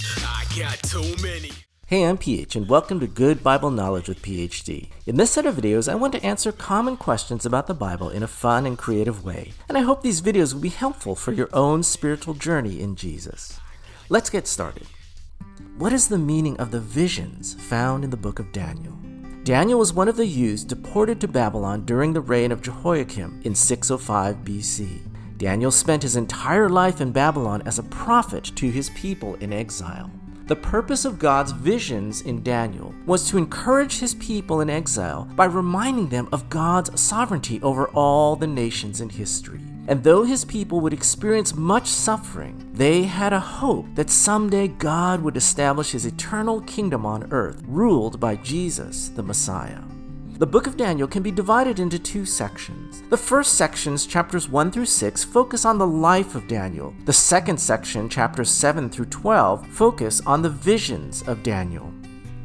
I got too many. Hey, I'm PH, and welcome to Good Bible Knowledge with PhD. In this set of videos, I want to answer common questions about the Bible in a fun and creative way, and I hope these videos will be helpful for your own spiritual journey in Jesus. Let's get started. What is the meaning of the visions found in the book of Daniel? Daniel was one of the youths deported to Babylon during the reign of Jehoiakim in 605 BC. Daniel spent his entire life in Babylon as a prophet to his people in exile. The purpose of God's visions in Daniel was to encourage his people in exile by reminding them of God's sovereignty over all the nations in history. And though his people would experience much suffering, they had a hope that someday God would establish his eternal kingdom on earth, ruled by Jesus, the Messiah. The book of Daniel can be divided into two sections. The first sections, chapters 1 through 6, focus on the life of Daniel. The second section, chapters 7 through 12, focus on the visions of Daniel.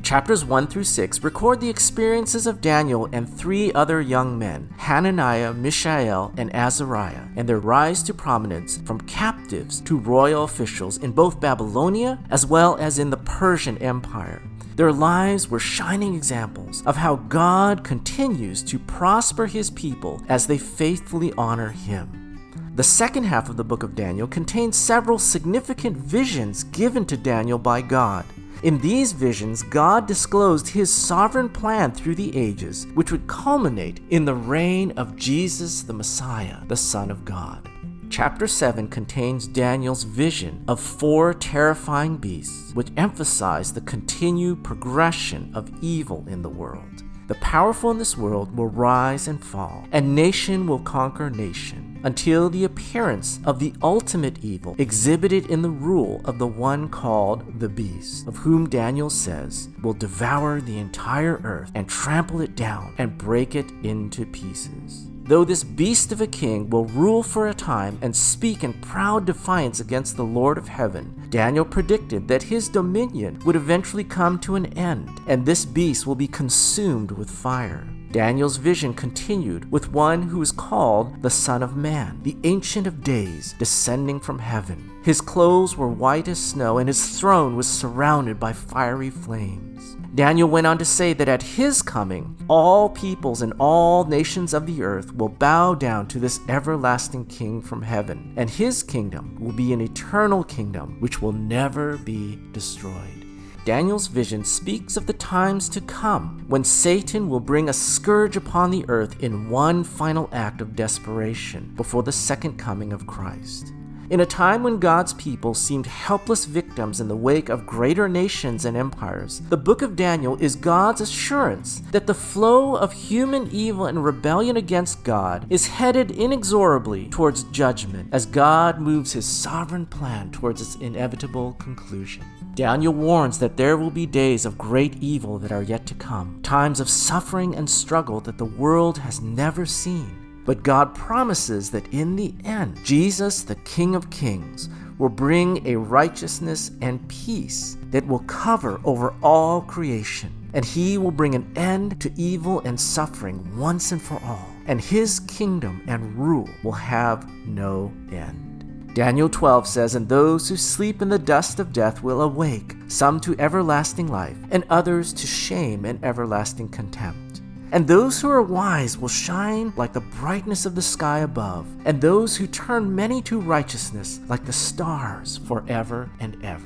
Chapters 1 through 6 record the experiences of Daniel and three other young men, Hananiah, Mishael, and Azariah, and their rise to prominence from captives to royal officials in both Babylonia as well as in the Persian Empire. Their lives were shining examples of how God continues to prosper his people as they faithfully honor him. The second half of the book of Daniel contains several significant visions given to Daniel by God. In these visions, God disclosed his sovereign plan through the ages, which would culminate in the reign of Jesus the Messiah, the Son of God. Chapter 7 contains Daniel's vision of four terrifying beasts, which emphasize the continued progression of evil in the world. The powerful in this world will rise and fall, and nation will conquer nation, until the appearance of the ultimate evil exhibited in the rule of the one called the beast, of whom Daniel says will devour the entire earth and trample it down and break it into pieces. Though this beast of a king will rule for a time and speak in proud defiance against the Lord of heaven, Daniel predicted that his dominion would eventually come to an end, and this beast will be consumed with fire. Daniel's vision continued with one who is called the Son of Man, the Ancient of Days, descending from heaven. His clothes were white as snow, and his throne was surrounded by fiery flames. Daniel went on to say that at his coming, all peoples and all nations of the earth will bow down to this everlasting King from heaven, and his kingdom will be an eternal kingdom which will never be destroyed. Daniel's vision speaks of the times to come when Satan will bring a scourge upon the earth in one final act of desperation before the second coming of Christ. In a time when God's people seemed helpless victims in the wake of greater nations and empires, the book of Daniel is God's assurance that the flow of human evil and rebellion against God is headed inexorably towards judgment as God moves his sovereign plan towards its inevitable conclusion. Daniel warns that there will be days of great evil that are yet to come, times of suffering and struggle that the world has never seen. But God promises that in the end, Jesus, the King of Kings, will bring a righteousness and peace that will cover over all creation. And he will bring an end to evil and suffering once and for all. And his kingdom and rule will have no end. Daniel 12 says, "And those who sleep in the dust of death will awake, some to everlasting life, and others to shame and everlasting contempt. And those who are wise will shine like the brightness of the sky above, and those who turn many to righteousness like the stars forever and ever."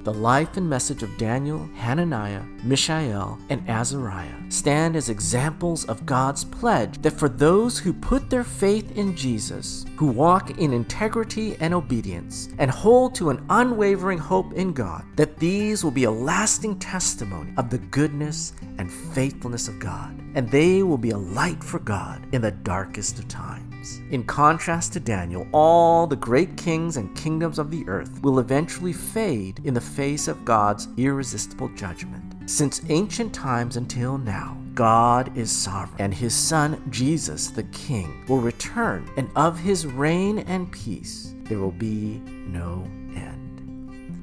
The life and message of Daniel, Hananiah, Mishael, and Azariah stand as examples of God's pledge that for those who put their faith in Jesus, who walk in integrity and obedience, and hold to an unwavering hope in God, that these will be a lasting testimony of the goodness and faithfulness of God, and they will be a light for God in the darkest of times. In contrast to Daniel, all the great kings and kingdoms of the earth will eventually fade in the face of God's irresistible judgment. Since ancient times until now, God is sovereign, and his Son, Jesus, the King, will return, and of his reign and peace there will be no end.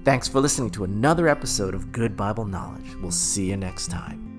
Thanks for listening to another episode of Good Bible Knowledge. We'll see you next time.